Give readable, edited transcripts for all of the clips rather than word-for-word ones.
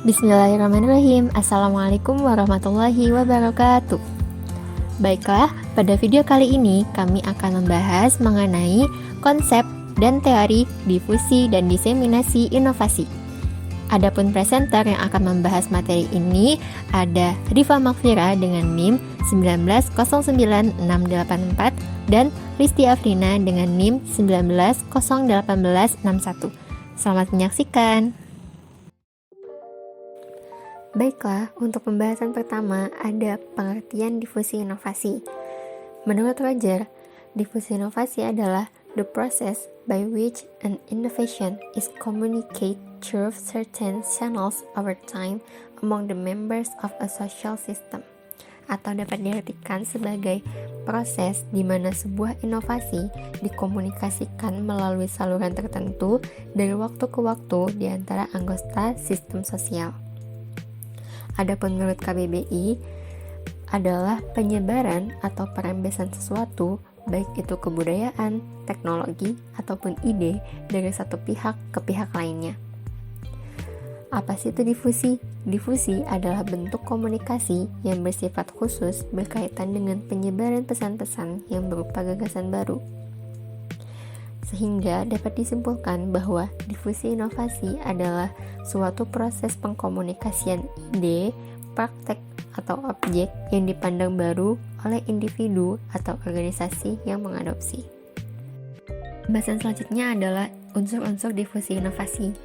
Bismillahirrahmanirrahim. Assalamualaikum warahmatullahi wabarakatuh. Baiklah, pada video kali ini kami akan membahas mengenai konsep dan teori difusi dan diseminasi inovasi. Adapun presenter yang akan membahas materi ini ada Rifa Makfira dengan NIM 1909684 dan Risti Afrina dengan NIM 1901861. Selamat menyaksikan. Baiklah, untuk pembahasan pertama ada pengertian difusi inovasi. Menurut Roger, difusi inovasi adalah the process by which an innovation is communicated through certain channels over time among the members of a social system, atau dapat diartikan sebagai proses di mana sebuah inovasi dikomunikasikan melalui saluran tertentu dari waktu ke waktu di antara anggota sistem sosial. Adapun menurut KBBI adalah penyebaran atau perembesan sesuatu, baik itu kebudayaan, teknologi, ataupun ide dari satu pihak ke pihak lainnya. Apa sih itu difusi? Difusi adalah bentuk komunikasi yang bersifat khusus berkaitan dengan penyebaran pesan-pesan yang berupa gagasan baru. Sehingga dapat disimpulkan bahwa difusi inovasi adalah suatu proses pengkomunikasian ide, praktek, atau objek yang dipandang baru oleh individu atau organisasi yang mengadopsi. Pembahasan selanjutnya adalah unsur-unsur difusi inovasi.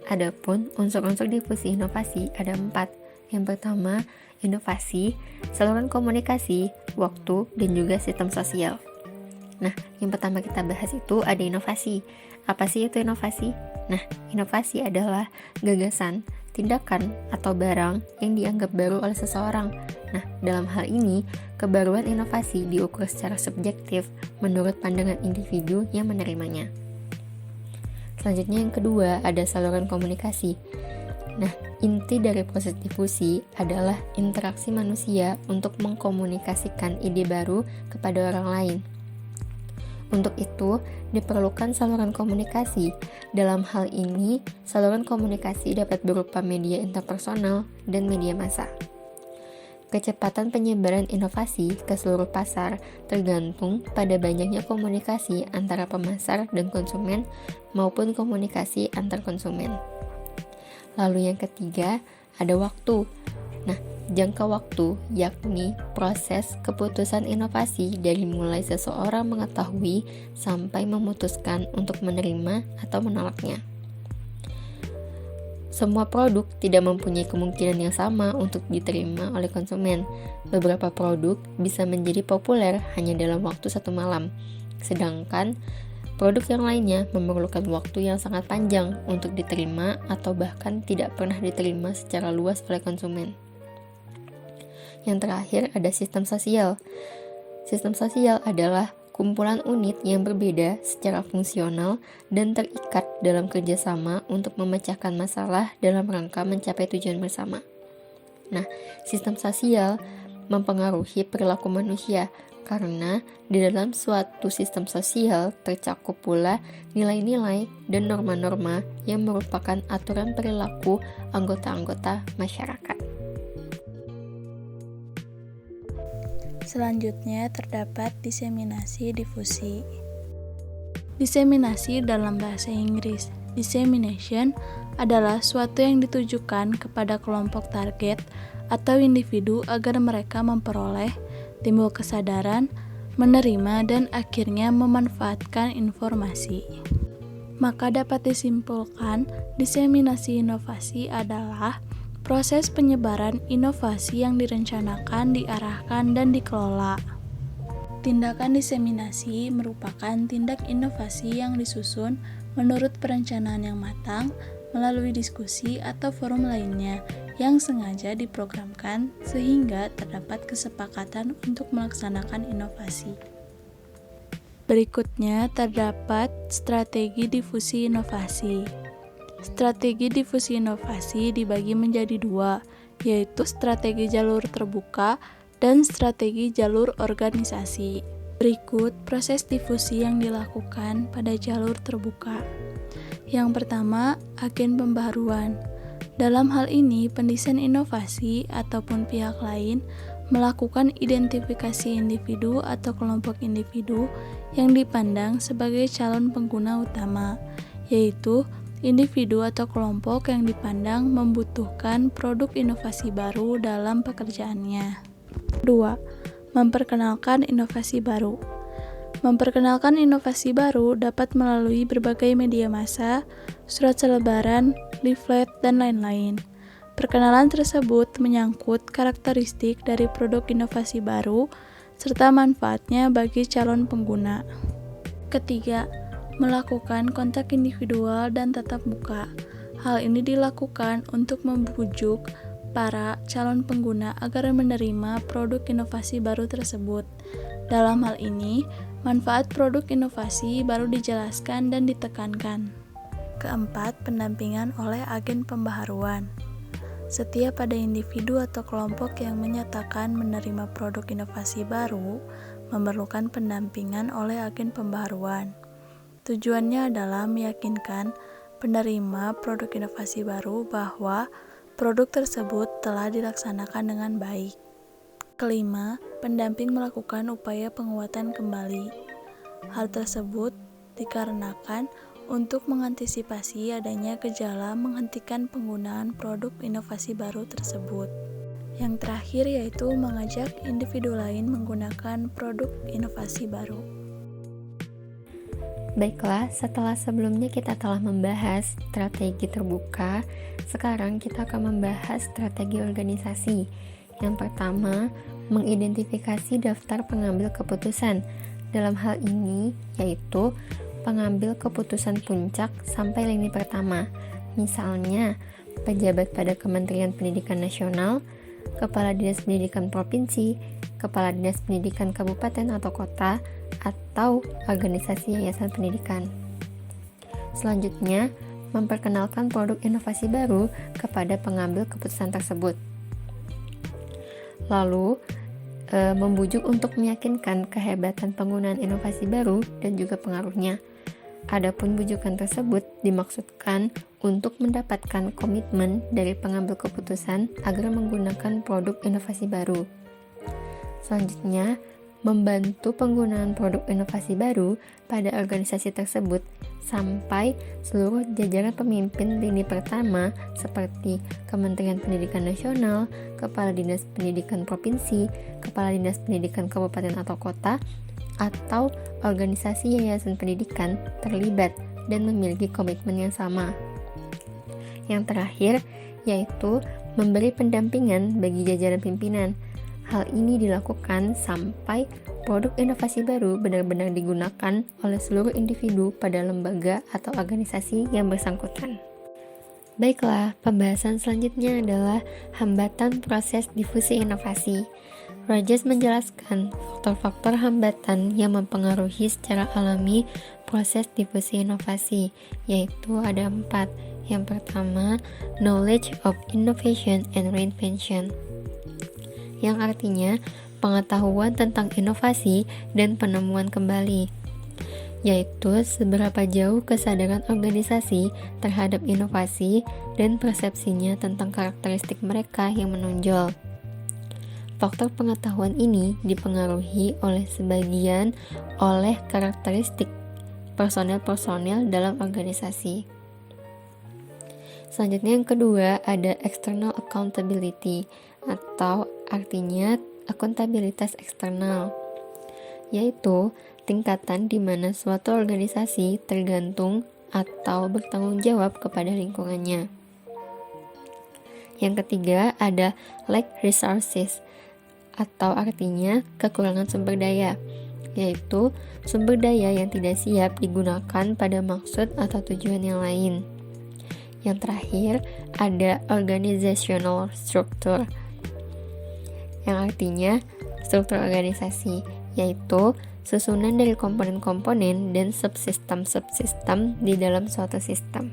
Adapun unsur-unsur difusi inovasi ada 4. Yang pertama, inovasi, saluran komunikasi, waktu, dan juga sistem sosial. Nah, yang pertama kita bahas itu ada inovasi. Apa sih itu inovasi? Nah, inovasi adalah gagasan, tindakan, atau barang yang dianggap baru oleh seseorang. Nah, dalam hal ini, kebaruan inovasi diukur secara subjektif menurut pandangan individu yang menerimanya. Selanjutnya yang kedua, ada saluran komunikasi. Nah, inti dari proses difusi adalah interaksi manusia untuk mengkomunikasikan ide baru kepada orang lain. Untuk itu, diperlukan saluran komunikasi. Dalam hal ini, saluran komunikasi dapat berupa media interpersonal dan media massa. Kecepatan penyebaran inovasi ke seluruh pasar tergantung pada banyaknya komunikasi antara pemasar dan konsumen maupun komunikasi antar konsumen. Lalu yang ketiga, ada waktu. Nah, jangka waktu yakni proses keputusan inovasi dari mulai seseorang mengetahui sampai memutuskan untuk menerima atau menolaknya. Semua produk tidak mempunyai kemungkinan yang sama untuk diterima oleh konsumen. Beberapa produk bisa menjadi populer hanya dalam waktu 1 malam, sedangkan produk yang lainnya memerlukan waktu yang sangat panjang untuk diterima atau bahkan tidak pernah diterima secara luas oleh konsumen. Yang terakhir ada sistem sosial. Sistem sosial adalah kumpulan unit yang berbeda secara fungsional dan terikat dalam kerjasama untuk memecahkan masalah dalam rangka mencapai tujuan bersama. Nah, sistem sosial mempengaruhi perilaku manusia karena di dalam suatu sistem sosial tercakup pula nilai-nilai dan norma-norma yang merupakan aturan perilaku anggota-anggota masyarakat. Selanjutnya terdapat diseminasi difusi. Diseminasi dalam bahasa Inggris, dissemination adalah suatu yang ditujukan kepada kelompok target atau individu agar mereka memperoleh, timbul kesadaran, menerima, dan akhirnya memanfaatkan informasi. Maka dapat disimpulkan, diseminasi inovasi adalah proses penyebaran inovasi yang direncanakan, diarahkan, dan dikelola. Tindakan diseminasi merupakan tindak inovasi yang disusun menurut perencanaan yang matang melalui diskusi atau forum lainnya yang sengaja diprogramkan sehingga terdapat kesepakatan untuk melaksanakan inovasi. Berikutnya terdapat strategi difusi inovasi. Strategi difusi inovasi dibagi menjadi 2, yaitu strategi jalur terbuka dan strategi jalur organisasi. Berikut proses difusi yang dilakukan pada jalur terbuka. Yang pertama, agen pembaharuan. Dalam hal ini, pendesain inovasi ataupun pihak lain melakukan identifikasi individu atau kelompok individu yang dipandang sebagai calon pengguna utama, yaitu individu atau kelompok yang dipandang membutuhkan produk inovasi baru dalam pekerjaannya. 2. Memperkenalkan inovasi baru. Memperkenalkan inovasi baru dapat melalui berbagai media massa, surat selebaran, leaflet, dan lain-lain. Perkenalan tersebut menyangkut karakteristik dari produk inovasi baru serta manfaatnya bagi calon pengguna. Ketiga, melakukan kontak individual dan tatap muka. Hal ini dilakukan untuk membujuk para calon pengguna agar menerima produk inovasi baru tersebut. Dalam hal ini, manfaat produk inovasi baru dijelaskan dan ditekankan. Keempat, pendampingan oleh agen pembaharuan. Setiap ada individu atau kelompok yang menyatakan menerima produk inovasi baru, memerlukan pendampingan oleh agen pembaharuan. Tujuannya adalah meyakinkan penerima produk inovasi baru bahwa produk tersebut telah dilaksanakan dengan baik. Kelima, pendamping melakukan upaya penguatan kembali. Hal tersebut dikarenakan untuk mengantisipasi adanya gejala menghentikan penggunaan produk inovasi baru tersebut. Yang terakhir yaitu mengajak individu lain menggunakan produk inovasi baru. Baiklah, setelah sebelumnya kita telah membahas strategi terbuka, sekarang kita akan membahas strategi organisasi. Yang pertama, mengidentifikasi daftar pengambil keputusan. Dalam hal ini, yaitu pengambil keputusan puncak sampai lini pertama. Misalnya, pejabat pada Kementerian Pendidikan Nasional, Kepala Dinas Pendidikan Provinsi, Kepala Dinas Pendidikan Kabupaten atau Kota, atau organisasi yayasan pendidikan. Selanjutnya, memperkenalkan produk inovasi baru kepada pengambil keputusan tersebut. Lalu, membujuk untuk meyakinkan kehebatan penggunaan inovasi baru dan juga pengaruhnya. Adapun bujukan tersebut dimaksudkan untuk mendapatkan komitmen dari pengambil keputusan agar menggunakan produk inovasi baru. Selanjutnya, membantu penggunaan produk inovasi baru pada organisasi tersebut sampai seluruh jajaran pemimpin lini pertama seperti Kementerian Pendidikan Nasional, Kepala Dinas Pendidikan Provinsi, Kepala Dinas Pendidikan Kabupaten atau Kota, atau organisasi yayasan pendidikan terlibat dan memiliki komitmen yang sama. Yang terakhir, yaitu memberi pendampingan bagi jajaran pimpinan. Hal ini dilakukan sampai produk inovasi baru benar-benar digunakan oleh seluruh individu pada lembaga atau organisasi yang bersangkutan. Baiklah, pembahasan selanjutnya adalah hambatan proses difusi inovasi. Rogers menjelaskan faktor-faktor hambatan yang mempengaruhi secara alami proses difusi inovasi, yaitu ada 4. Yang pertama, knowledge of innovation and reinvention, yang artinya pengetahuan tentang inovasi dan penemuan kembali, yaitu seberapa jauh kesadaran organisasi terhadap inovasi dan persepsinya tentang karakteristik mereka yang menonjol. Faktor pengetahuan ini dipengaruhi sebagian oleh karakteristik personel-personel dalam organisasi. Selanjutnya yang kedua ada external accountability, atau artinya akuntabilitas eksternal, yaitu tingkatan di mana suatu organisasi tergantung atau bertanggung jawab kepada lingkungannya. Yang ketiga ada lack resources, atau artinya kekurangan sumber daya, yaitu sumber daya yang tidak siap digunakan pada maksud atau tujuan yang lain. Yang terakhir ada organizational structure, yang artinya struktur organisasi, yaitu susunan dari komponen-komponen dan subsistem-subsistem di dalam suatu sistem.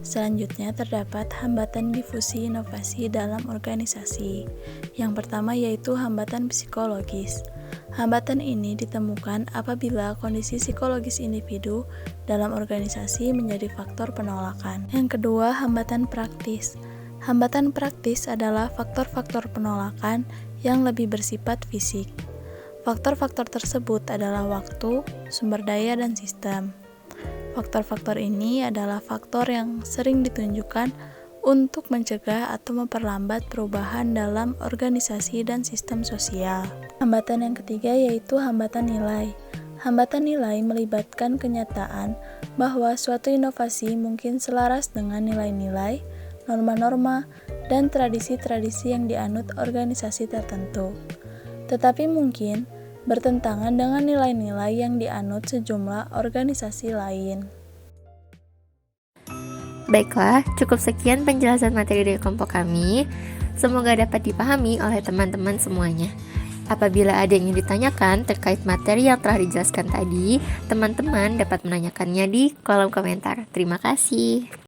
Selanjutnya terdapat hambatan difusi inovasi dalam organisasi. Yang pertama yaitu hambatan psikologis. Hambatan ini ditemukan apabila kondisi psikologis individu dalam organisasi menjadi faktor penolakan. Yang kedua, hambatan praktis. Hambatan praktis adalah faktor-faktor penolakan yang lebih bersifat fisik. Faktor-faktor tersebut adalah waktu, sumber daya, dan sistem. Faktor-faktor ini adalah faktor yang sering ditunjukkan untuk mencegah atau memperlambat perubahan dalam organisasi dan sistem sosial. Hambatan yang ketiga yaitu hambatan nilai. Hambatan nilai melibatkan kenyataan bahwa suatu inovasi mungkin selaras dengan nilai-nilai, norma-norma, dan tradisi-tradisi yang dianut organisasi tertentu, tetapi mungkin bertentangan dengan nilai-nilai yang dianut sejumlah organisasi lain. Baiklah, cukup sekian penjelasan materi dari kelompok kami. Semoga dapat dipahami oleh teman-teman semuanya. Apabila ada yang ingin ditanyakan terkait materi yang telah dijelaskan tadi, teman-teman dapat menanyakannya di kolom komentar. Terima kasih.